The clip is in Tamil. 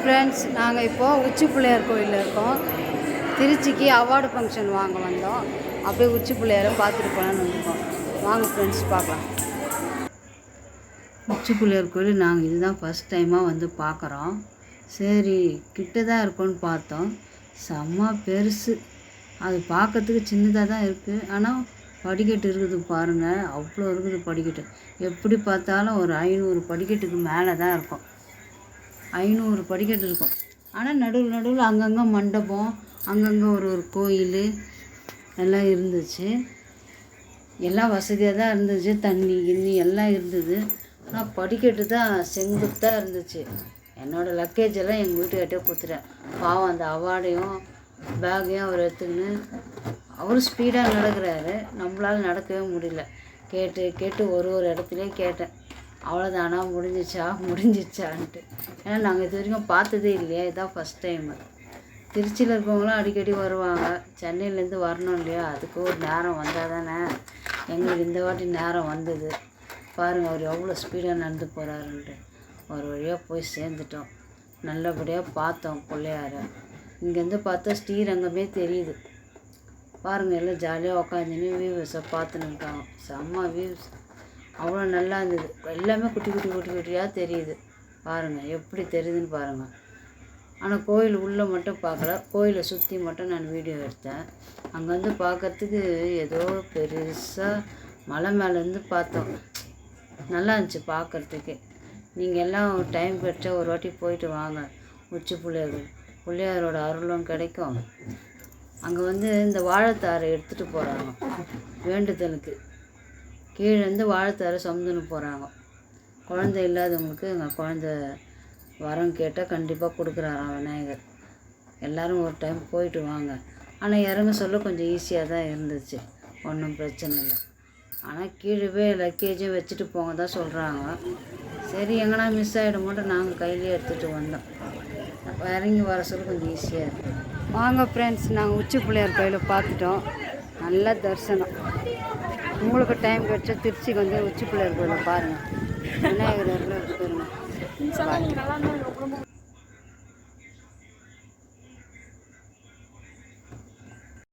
ஃப்ரெண்ட்ஸ், நாங்கள் இப்போது உச்சி பிள்ளையார் கோயிலில் இருக்கோம். திருச்சிக்கு அவார்டு ஃபங்க்ஷன் வாங்க வந்தோம். அப்படியே உச்சி பிள்ளையாரை பார்த்துட்டு போகலான்னு வந்திருக்கோம். வாங்க ஃப்ரெண்ட்ஸ், பார்க்கலாம். உச்சி பிள்ளையார் கோயில் நாங்கள் இதுதான் ஃபஸ்ட் டைமாக வந்து பார்க்குறோம். சரி, கிட்ட தான் இருக்கோன்னு பார்த்தோம். செம்ம பெருசு. அது பார்க்கறதுக்கு சின்னதாக தான் இருக்குது. ஆனால் படிக்கட்டு இருக்குது பாருங்கள், அவ்வளோ இருக்குது படிக்கட்டு. எப்படி பார்த்தாலும் ஒரு 500 படிக்கட்டுக்கு மேலே தான் இருக்கும். 500 படிக்கட்டு இருக்கும். ஆனால் நடுவில் அங்கங்கே மண்டபம், அங்கங்கே ஒரு கோயில் எல்லாம் இருந்துச்சு. எல்லாம் வசதியாக தான் இருந்துச்சு. தண்ணி கிண்ணி எல்லாம் இருந்தது. ஆனால் படிக்கட்டு தான் செங்குத்தாக இருந்துச்சு. என்னோடய லக்கேஜ் எல்லாம் எங்கள் வீட்டுக்கிட்டே கொடுத்துட்டேன். பாவம், அந்த அவார்டையும் பேக்கையும் அவர் எடுத்துக்கின்னு அவரும் ஸ்பீடாக நடக்கிறாரு. நம்மளால் நடக்கவே முடியல. கேட்டு ஒரு இடத்துலையும் கேட்டேன், அவ்வளோதானா, முடிஞ்சிச்சான்ட்டு. ஏன்னா நாங்கள் இது வரைக்கும் பார்த்ததே இல்லையா, இதுதான் ஃபஸ்ட் டைமு. திருச்சியில் இருக்கவங்களாம் அடிக்கடி வருவாங்க. சென்னையிலேருந்து வரணும் இல்லையா, அதுக்கு ஒரு நேரம் வந்தால் தானே. எங்களுக்கு இந்த வாட்டி நேரம் வந்தது. பாருங்கள், அவர் எவ்வளோ ஸ்பீடாக நடந்து போகிறாருன்ட்டு. ஒரு வழியாக போய் சேர்ந்துட்டோம். நல்லபடியாக பார்த்தோம் பிள்ளையார. இங்கேருந்து பார்த்தா ஸ்ரீரங்கமே தெரியுது. பாருங்கள், எல்லாம் ஜாலியாக உட்காந்துன்னு வியூஸை பார்த்துன்னு இருக்காங்க. செம்ம வியூஸ், அவ்வளோ நல்லா இருந்தது. எல்லாமே குட்டி குட்டியாக தெரியுது. பாருங்கள் எப்படி தெரியுதுன்னு பாருங்கள். ஆனால் கோயில் உள்ளே மட்டும் பார்க்கல, கோயிலை சுற்றி மட்டும் நான் வீடியோ எடுத்தேன். அங்கேருந்து பார்க்கறதுக்கு ஏதோ பெருசாக மலை மேலேருந்து பார்த்தோம். நல்லா இருந்துச்சு பார்க்குறதுக்கு. நீங்கள் எல்லாம் டைம் கிடச்சா ஒரு வாட்டி போயிட்டு வாங்க. உச்சி பிள்ளையாரோட அருளும் கிடைக்கும். அங்கே வந்து இந்த வாழைத்தாரை எடுத்துகிட்டு போகிறாங்க வேண்டுதலுக்கு. கீழேருந்து வாழைத்தாரை சுமந்துன்னு போகிறாங்க. குழந்தை இல்லாதவங்களுக்கு எங்கள் குழந்த வரம் கேட்டால் கண்டிப்பாக கொடுக்குறாராம் விநாயகர். எல்லோரும் ஒரு டைம் போயிட்டு வாங்க. ஆனால் இறங்க சொல்ல கொஞ்சம் ஈஸியாக தான் இருந்துச்சு, ஒன்றும் பிரச்சனை இல்லை. ஆனால் கீழே லக்கேஜும் வச்சுட்டு போங்க தான் சொல்கிறாங்க. சரி, எங்கன்னா மிஸ் ஆகிடும் மட்டும் நாங்கள் கையிலே எடுத்துகிட்டு வந்தோம். இறங்கி வர சொல்ல கொஞ்சம் ஈஸியாக இருக்குது. வாங்க ஃப்ரெண்ட்ஸ், நாங்கள் உச்சி பிள்ளையார் கோயிலை பார்த்துட்டோம். நல்ல தரிசனம். உங்களுக்கு டைம் கிடச்சா திருச்சிக்கு வந்து உச்சி பிள்ளையார் கோயிலை பாருங்கள். விநாயகர் இருக்குது பாருங்கள்.